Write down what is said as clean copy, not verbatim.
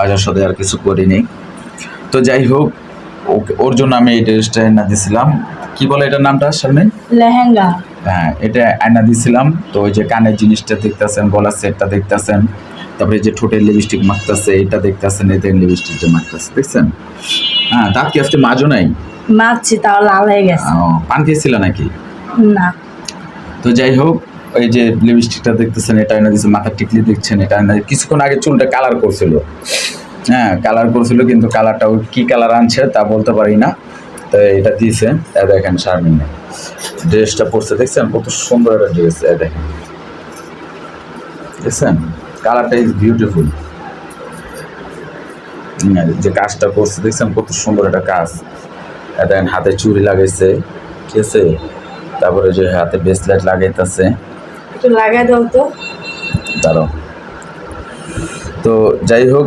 বাজার সদে আর কিছু করিনি। তো যাই হোক, ওর জন্য আমি এই ড্রেসটা এনে দিয়েছিলাম। কি বলে এটার নামটা শারমিন? লেহেঙ্গা। হ্যাঁ, এটা এনে দিয়েছিলাম। তো ওই যে কানের জিনিসটা দেখতেছেন, গলার সেটটা দেখতেছেন, তারপরে যে ঠোঁটের লিপস্টিক মাখতেছে এটা দেখতেছেন, এতে লিপস্টিক যে মাখতেছে দেখছেন। হ্যাঁ, দাঁত কি আজকে মাজো নাই? মাছি তাও লাল হয়ে গেছে। পান খেয়েছিল নাকি? না। তো যাই হোক, ওই যে লিপস্টিকটা দেখতেছেন এটা এনে দিয়েছে, মাথার টিকলি দেখছেন এটা এনে, কিছুক্ষণ আগে চুলটা কালার করছিল। হ্যাঁ, কালার করছিল, কিন্তু কালারটা ওই কী কালার আনছে তা বলতে পারি না। তো এটা দিয়েছে, দেখেন শারমিন ড্রেসটা পরছে দেখছেন, কত সুন্দর একটা ড্রেস। দেখেন দেখছেন, কালারটা ইজ বিউটিফুল। যে কাজটা করছে দেখছেন, কত সুন্দর একটা কাজ। দেখেন হাতে চুড়ি লাগাইছে, ঠিক আছে, তারপরে যে হাতে ব্রেসলেট লাগাইতেছে। একটু লাগাই দাও তো। দাঁড়াও। তো যাই হোক,